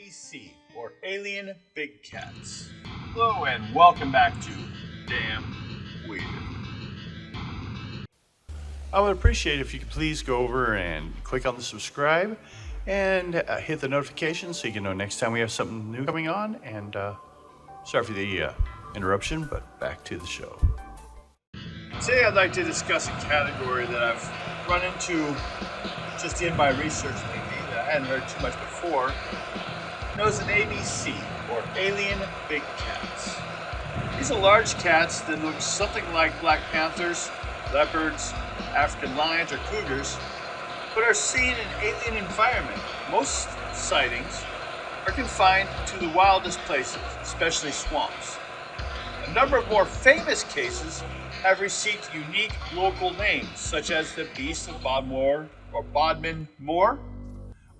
ABC, or Alien Big Cats. Hello and welcome back to Damn Weird. I would appreciate if you could please go over and click on the subscribe and hit the notification so you can know next time we have something new coming on. And sorry for the interruption, but back to the show. Today I'd like to discuss a category that I've run into just in my research lately that I hadn't heard too much before, known as an ABC, or Alien Big Cats. These are large cats that look something like black panthers, leopards, African lions, or cougars, but are seen in alien environment. Most sightings are confined to the wildest places, especially swamps. A number of more famous cases have received unique local names, such as the Beast of Bodmore or Bodmin Moor,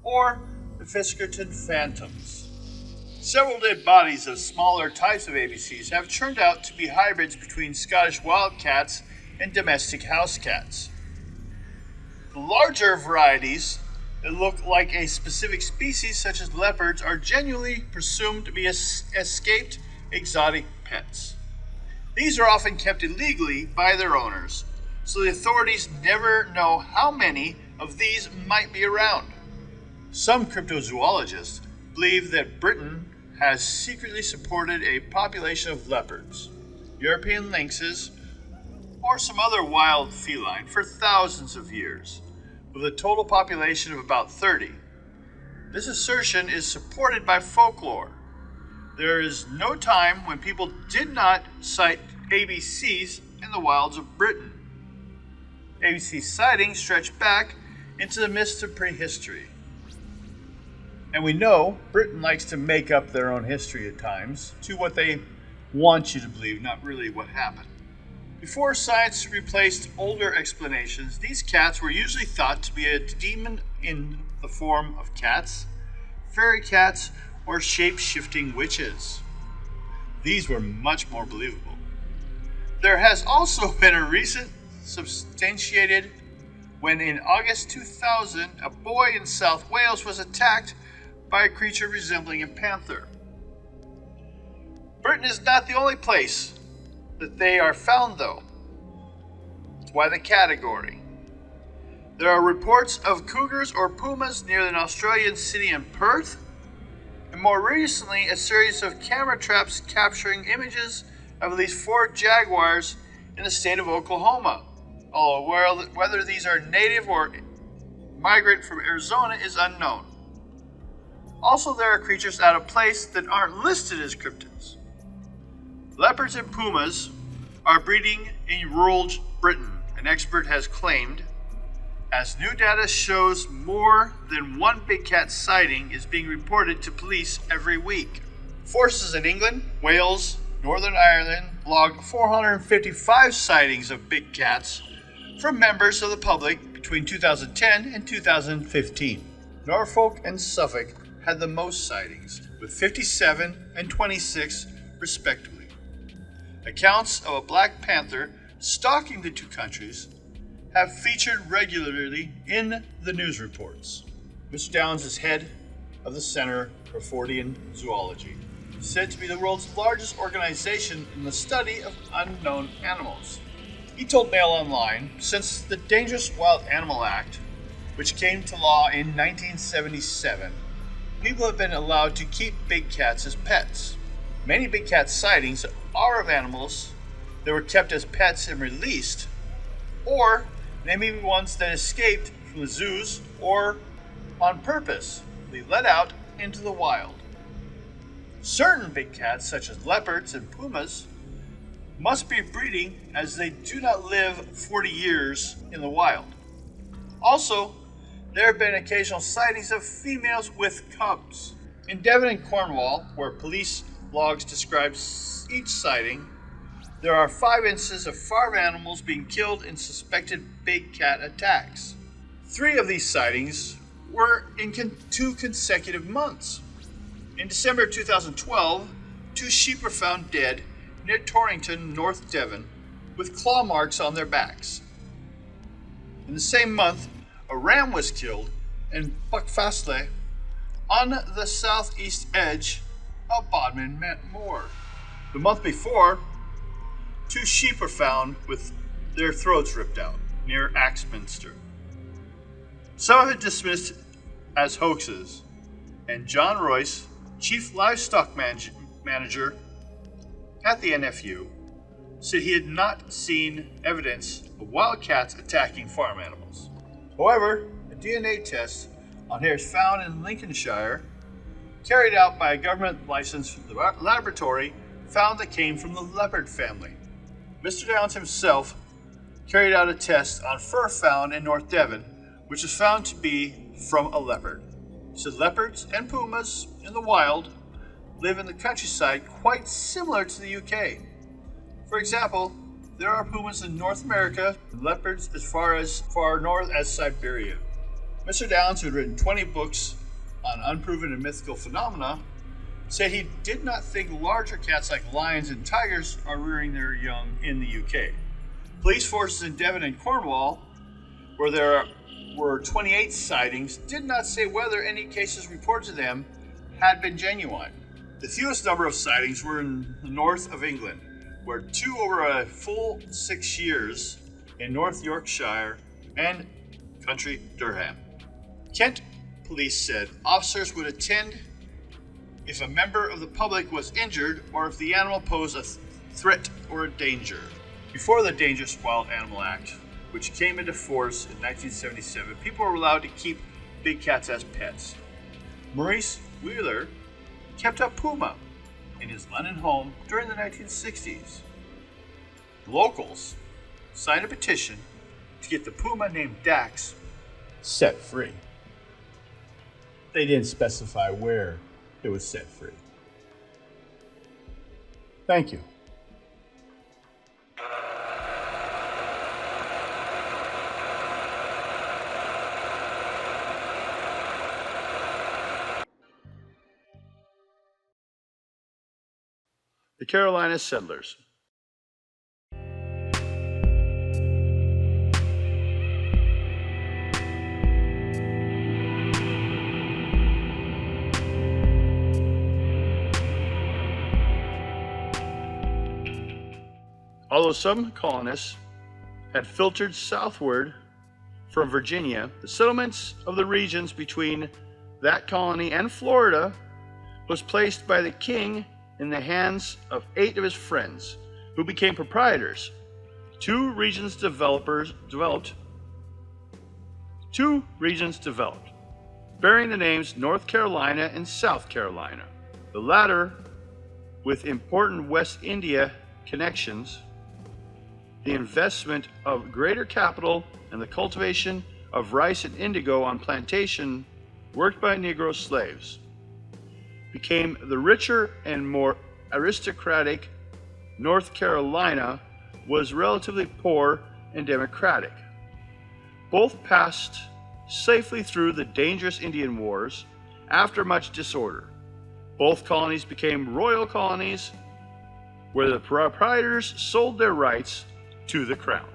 or the Fiskerton Phantoms. Several dead bodies of smaller types of ABCs have turned out to be hybrids between Scottish wildcats and domestic house cats. The larger varieties that look like a specific species, such as leopards, are genuinely presumed to be escaped exotic pets. These are often kept illegally by their owners, so the authorities never know how many of these might be around. Some cryptozoologists believe that Britain has secretly supported a population of leopards, European lynxes, or some other wild feline for thousands of years, with a total population of about 30. This assertion is supported by folklore. There is no time when people did not cite ABCs in the wilds of Britain. ABC sightings stretch back into the mists of prehistory. And we know Britain likes to make up their own history at times to what they want you to believe, not really what happened. Before science replaced older explanations, these cats were usually thought to be a demon in the form of cats, fairy cats, or shape-shifting witches. These were much more believable. There has also been a recent substantiated when in August 2000, a boy in South Wales was attacked by a creature resembling a panther. Britain is not the only place that they are found, though. That's why the category. There are reports of cougars or pumas near an Australian city in Perth, and more recently, a series of camera traps capturing images of at least 4 jaguars in the state of Oklahoma. Although whether these are native or migrant from Arizona is unknown. Also, there are creatures out of place that aren't listed as cryptids. Leopards and pumas are breeding in rural Britain, an expert has claimed, as new data shows more than one big cat sighting is being reported to police every week. Forces in England, Wales, Northern Ireland logged 455 sightings of big cats from members of the public between 2010 and 2015. Norfolk and Suffolk had the most sightings, with 57 and 26 respectively. Accounts of a black panther stalking the two countries have featured regularly in the news reports. Mr. Downs is head of the Center for Fortean Zoology, said to be the world's largest organization in the study of unknown animals. He told Mail Online, since the Dangerous Wild Animal Act, which came to law in 1977, people have been allowed to keep big cats as pets. Many big cat sightings are of animals that were kept as pets and released, or they may be ones that escaped from the zoos or on purpose be let out into the wild. Certain big cats, such as leopards and pumas, must be breeding as they do not live 40 years in the wild. Also, there have been occasional sightings of females with cubs. In Devon and Cornwall, where police logs describe each sighting, there are 5 instances of farm animals being killed in suspected big cat attacks. 3 of these sightings were in 2 consecutive months. In December 2012, 2 sheep were found dead near Torrington, North Devon, with claw marks on their backs. In the same month, a ram was killed in Buckfastleigh on the southeast edge of Bodmin Moor. The month before, 2 sheep were found with their throats ripped out near Axminster. Some of it dismissed as hoaxes, and John Royce, chief livestock manager at the NFU, said he had not seen evidence of wildcats attacking farm animals. However, a DNA test on hairs found in Lincolnshire, carried out by a government licensed laboratory, found they came from the leopard family. Mr. Downs himself carried out a test on fur found in North Devon, which was found to be from a leopard. He said leopards and pumas in the wild live in the countryside quite similar to the UK. For example, there are pumas in North America and leopards as far north as Siberia. Mr. Downs, who had written 20 books on unproven and mythical phenomena, said he did not think larger cats like lions and tigers are rearing their young in the UK. Police forces in Devon and Cornwall, where there were 28 sightings, did not say whether any cases reported to them had been genuine. The fewest number of sightings were in the north of England, where 2 over a full 6 years in North Yorkshire and County Durham. Kent police said officers would attend if a member of the public was injured or if the animal posed a threat or a danger. Before the Dangerous Wild Animal Act, which came into force in 1977, people were allowed to keep big cats as pets. Maurice Wheeler kept a puma in his London home during the 1960s. Locals signed a petition to get the puma named Dax set free. They didn't specify where it was set free. Thank you. The Carolina settlers. Although some colonists had filtered southward from Virginia, the settlements of the regions between that colony and Florida was placed by the king in the hands of 8 of his friends, who became proprietors. 2 regions developed, bearing the names North Carolina and South Carolina, the latter with important West India connections, the investment of greater capital, and the cultivation of rice and indigo on plantation worked by Negro slaves, became the richer and more aristocratic. North Carolina was relatively poor and democratic. Both passed safely through the dangerous Indian Wars after much disorder. Both colonies became royal colonies where the proprietors sold their rights to the crown.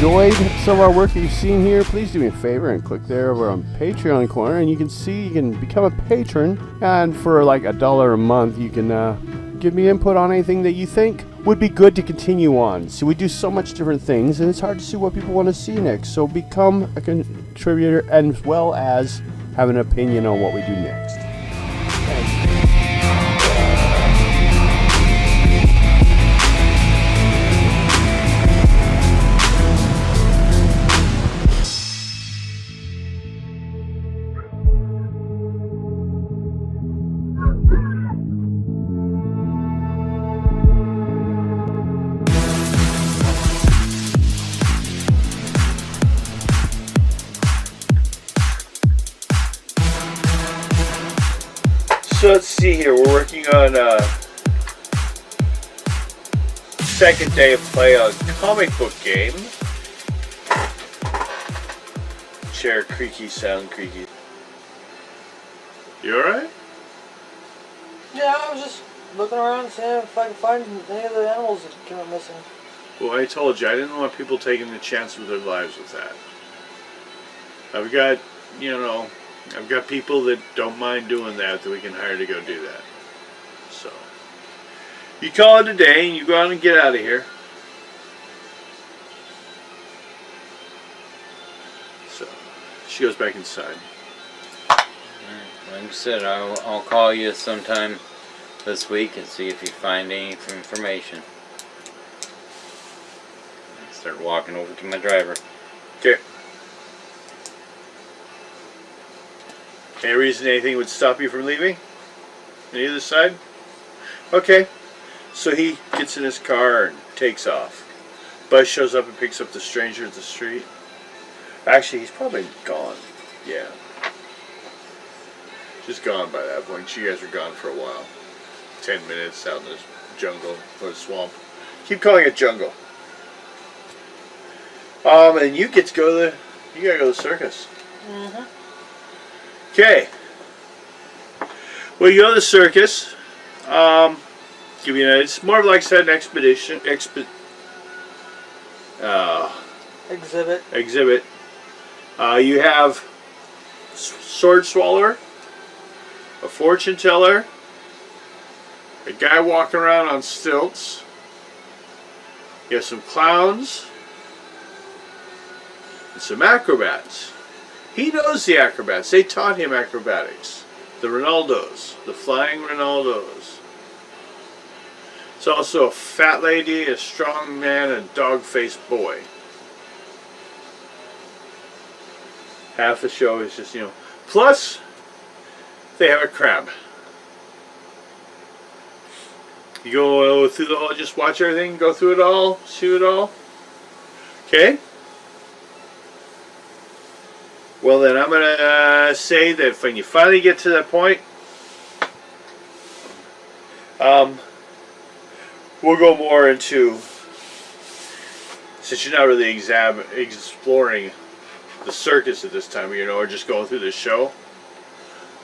enjoyed some of our work that you've seen here, please do me a favor and click there over on Patreon corner, and you can see you can become a patron, and for like $1 a month you can give me input on anything that you think would be good to continue on. So we do so much different things, and it's hard to see what people want to see next. So become a contributor, as well as have an opinion on what we do next. So let's see here, we're working on second day of play on comic book game. Chair creaky, sound creaky. You alright? Yeah, I was just looking around seeing if I could find any of the animals that came up missing. Well, I told you, I didn't want people taking the chance with their lives with that. I've got, I've got people that don't mind doing that we can hire to go do that. So, you call it a day and you go out and get out of here. So, she goes back inside. Like I said, I'll call you sometime this week and see if you find any information. I start walking over to my driver. Okay. Any reason anything would stop you from leaving? On either side? Okay. So he gets in his car and takes off. Buzz shows up and picks up the stranger at the street. Actually, he's probably gone. Yeah. Just gone by that point. You guys are gone for a while. 10 minutes out in the jungle or the swamp. Keep calling it jungle. And you get to go to you gotta go to the circus. Mm-hmm. Okay. Well, you go to the circus. Give you it's more of like I said, an expedition. Exhibit. You have sword swallower, a fortune teller, a guy walking around on stilts. You have some clowns and some acrobats. He knows the acrobats. They taught him acrobatics. The Ronaldos. The flying Ronaldos. It's also a fat lady, a strong man, and a dog-faced boy. Half the show is just, Plus, they have a crab. You go through the whole, just watch everything, go through it all, see it all. Okay? Well then, I'm going to say that when you finally get to that point, we'll go more into, since you're not really exploring the circus at this time of year, or just going through the show.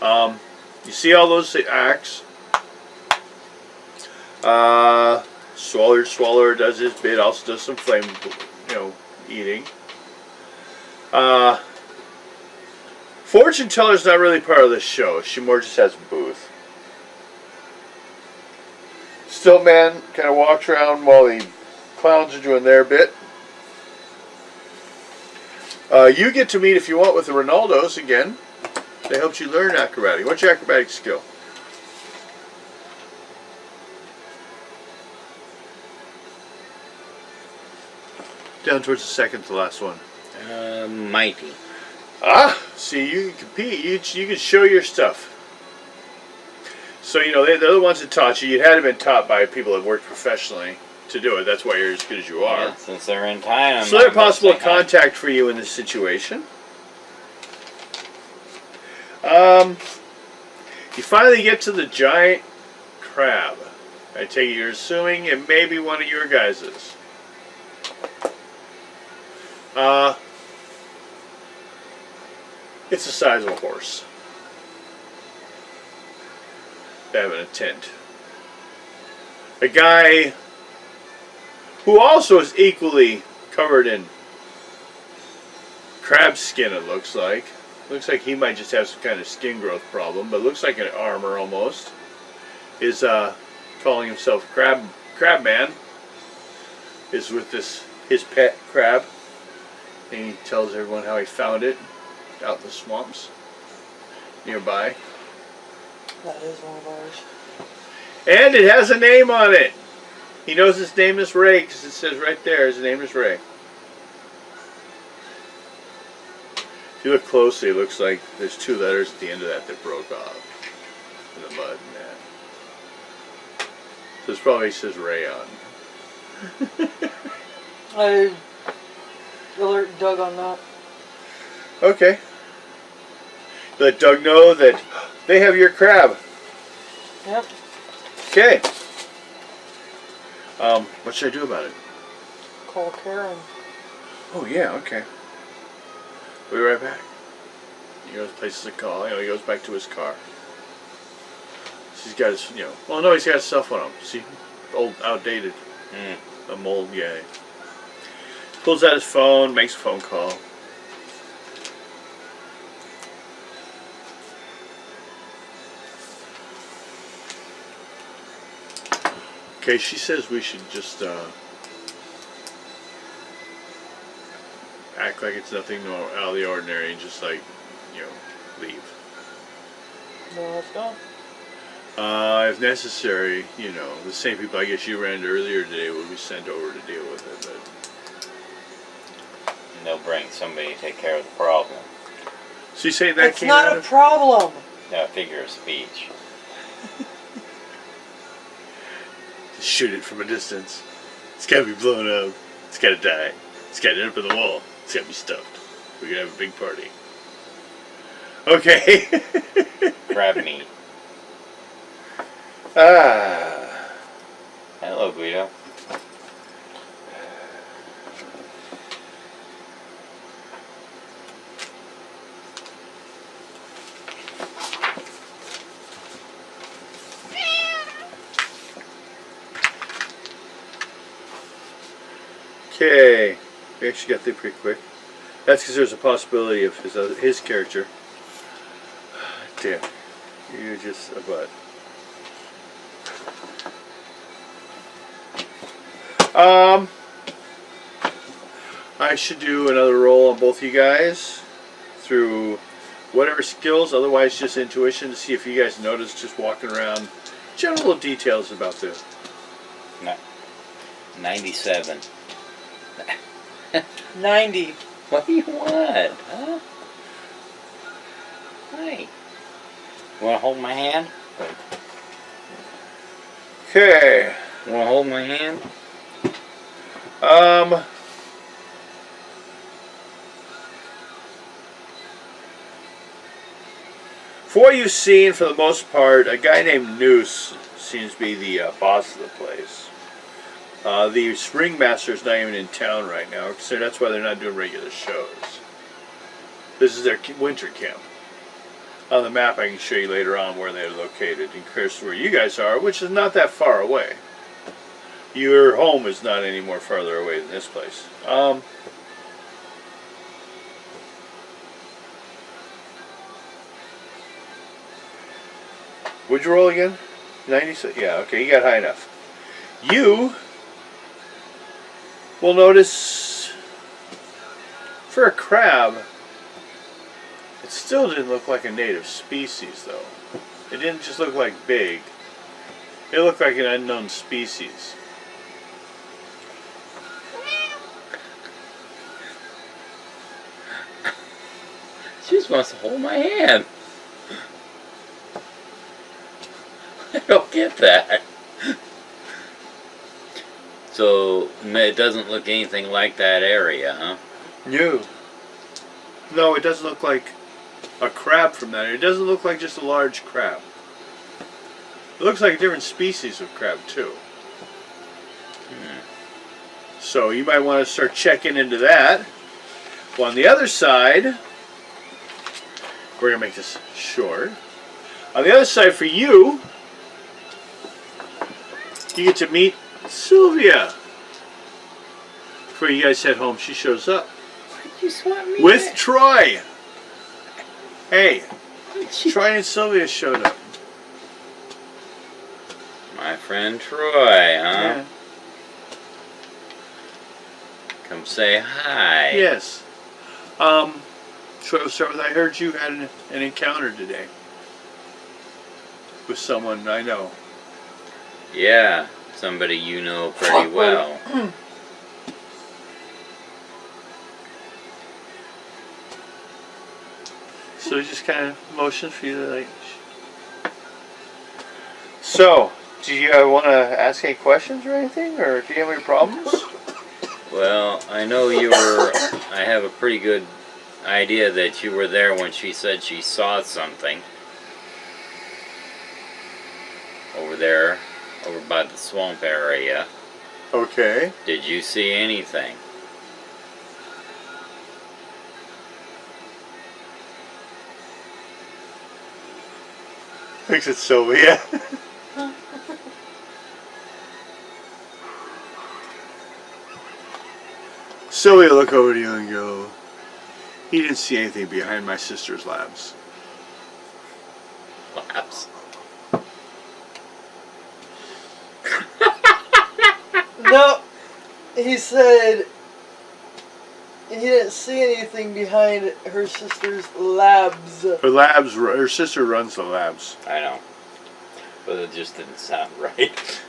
You see all those acts. Swallower does his bit, also does some flame, eating. Fortune teller's not really part of the show. She more just has a booth. Stilt man kind of walks around while the clowns are doing their bit. You get to meet, if you want, with the Ronaldos again. They helped you learn acrobatic. What's your acrobatic skill? Down towards the second to last one. Mighty. See, you can compete. You can show your stuff. So, they're the ones that taught you. You had to been taught by people that worked professionally to do it. That's why you're as good as you are. Yeah, since they're in time. So they're possible contact for you in this situation. You finally get to the giant crab. I take it you're assuming it may be one of your guys's. It's the size of a horse. They have in a tent. A guy who also is equally covered in crab skin, it looks like. Looks like he might just have some kind of skin growth problem, but looks like an armor almost. Is calling himself Crab Man. Is with his pet crab. And he tells everyone how he found it out in the swamps nearby. That is one of ours. And it has a name on it. He knows his name is Ray because it says right there his name is Ray. If you look closely, it looks like there's 2 letters at the end of that broke off in the mud. Yeah. So it probably says Ray on. I alert Doug on that. Okay. Let Doug know that they have your crab. Yep. Okay. What should I do about it? Call Karen. Oh yeah, okay. We'll be right back. He goes places a call. He goes back to his car. He's got his, well, no, he's got his cell phone on. See, old, outdated. A mold guy. Pulls out his phone, makes a phone call. Okay, she says we should just act like it's nothing out of the ordinary and just leave. No, let's go. If necessary, the same people I guess you ran into earlier today will be sent over to deal with it. But And they'll bring somebody to take care of the problem. so you say that It's came not out a of problem. No, figure of speech. shoot it from a distance. It's gotta be blown up. It's gotta die. It's gotta end up in the wall. It's gotta be stuffed. We're gonna have a big party. Okay. Crab meat. Ah. Hello, Guido. Okay. We actually got through pretty quick. That's because there's a possibility of his character. Damn. You're just a butt. I should do another roll on both you guys through whatever skills, otherwise just intuition, to see if you guys notice just walking around general details about this. No. 97. 90. What do you want? Huh? Hey. You want to hold my hand? Okay. You want to hold my hand? For what you've seen, for the most part, a guy named Noose seems to be the boss of the place. The Springmaster's not even in town right now, so that's why they're not doing regular shows. This is their winter camp. On the map I can show you later on where they're located, in comparison to where you guys are, which is not that far away. Your home is not any more farther away than this place. Would you roll again? 96? Yeah, okay, you got high enough. You will notice, for a crab, it still didn't look like a native species, though. It didn't just look like big. It looked like an unknown species. She just wants to hold my hand. I don't get that. So, it doesn't look anything like that area, huh? No, it doesn't look like a crab from that area. It doesn't look like just a large crab. It looks like a different species of crab, too. So you might want to start checking into that. Well, on the other side, we're going to make this short. On the other side for you, you get to meet Sylvia. Before you guys head home, she shows up. You swap me with back. Troy. Hey, Troy and Sylvia showed up. My friend Troy, huh? Yeah. Come say hi. Yes. Troy, we'll start with, I heard you had an encounter today with someone I know. Yeah, somebody you know pretty well. So just kind of motion for you to like. So, do you want to ask any questions or anything, or do you have any problems? Well, I know you were. I have a pretty good idea that you were there when she said she saw something over there, over by the swamp area. Okay. Did you see anything? Thinks it's Sylvia. Sylvia look over to you and go, he didn't see anything behind my sister's labs. Labs. No, he said he didn't see anything behind her sister's labs. Her sister runs the labs. I know, but it just didn't sound right.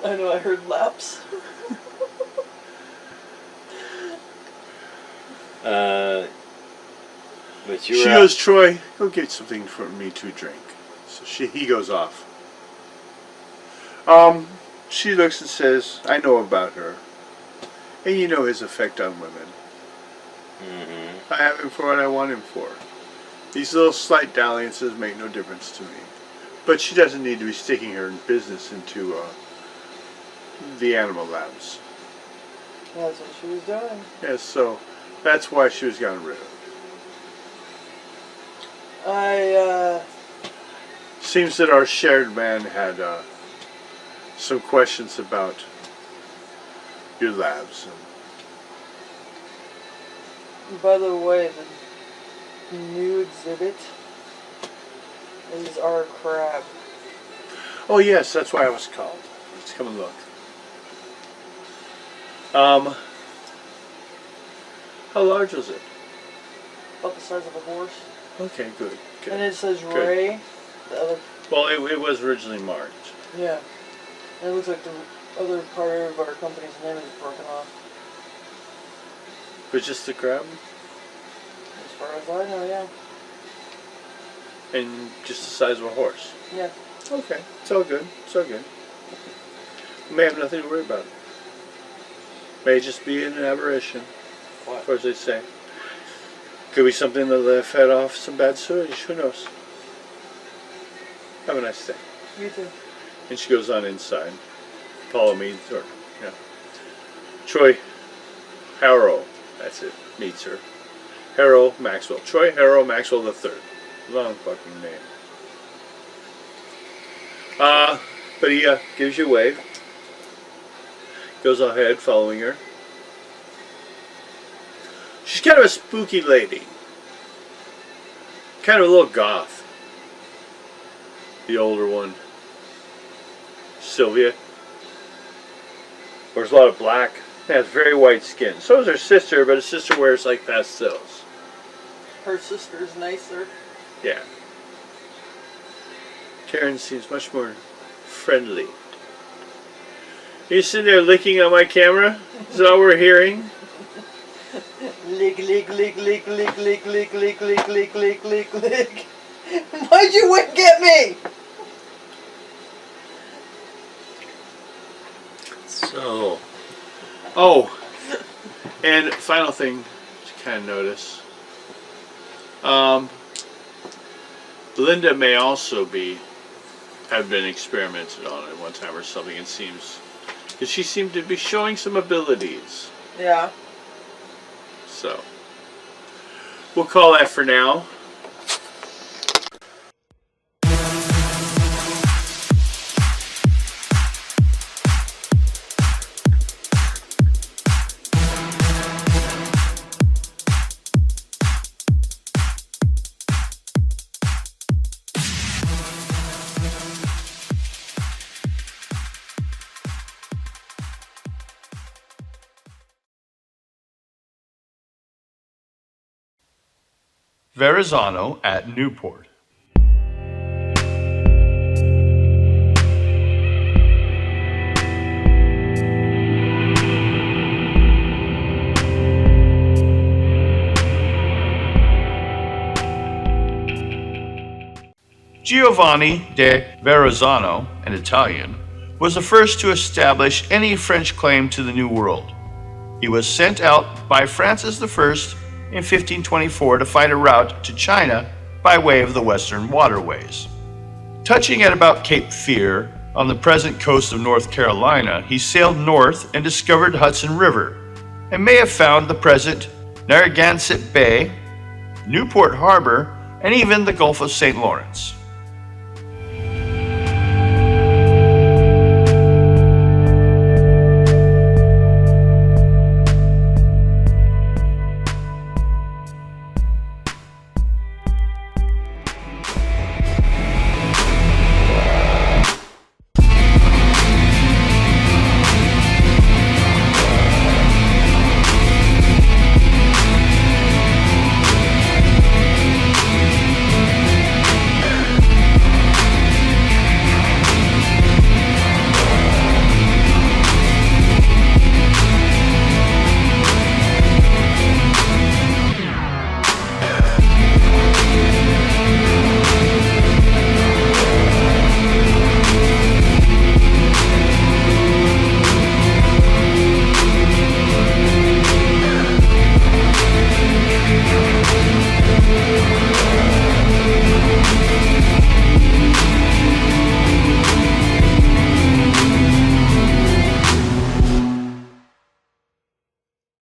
I know, I heard laps. But you She were goes, Troy, go get something for me to drink. So he goes off. She looks and says, I know about her. And you know his effect on women. Mm-hmm. I have him for what I want him for. These little slight dalliances make no difference to me. But she doesn't need to be sticking her business into the animal labs. That's what she was doing. Yes, so that's why she was gotten rid of. Seems that our shared man had some questions about your labs. By the way, the new exhibit is our crab. Oh yes, that's why I was called. Let's come and look. How large was it? About the size of a horse. Okay, good. And it says Ray. The other, Well, it was originally marked. yeah. And it looks like the other part of our company's name is broken off. But just the crab? As far as I know, yeah. And just the size of a horse? Yeah. Okay, it's all good. It's all good. We may have nothing to worry about. May just be an aberration. What? Of course they say. Could be something that they fed off some bad sewage. Who knows? Have a nice day. You too. And she goes on inside. Follow me, or yeah. Troy Harrow, that's it. Meets her. Harrow Maxwell. Troy Harrow Maxwell III. Long fucking name. But he gives you a wave. Goes ahead, following her. She's kind of a spooky lady. Kind of a little goth. The older one. Sylvia. Wears a lot of black. Has very white skin. So is her sister, but her sister wears like pastels. Her sister's nicer. Yeah. Karen seems much more friendly. You sitting there licking on my camera? Is that all we're hearing? Lick, lick, lick, lick, lick, lick, lick, lick, lick, lick, lick, lick, lick. Why'd you wink at me? So, Oh, and final thing to kind of notice. Linda may also have been experimented on at one time or something. It seems, because she seemed to be showing some abilities. Yeah. So, we'll call that for now. Verrazano at Newport. Giovanni de Verrazano, an Italian, was the first to establish any French claim to the New World. He was sent out by Francis I in 1524 to find a route to China by way of the Western waterways. Touching at about Cape Fear, on the present coast of North Carolina, he sailed north and discovered Hudson River, and may have found the present Narragansett Bay, Newport Harbor, and even the Gulf of St. Lawrence.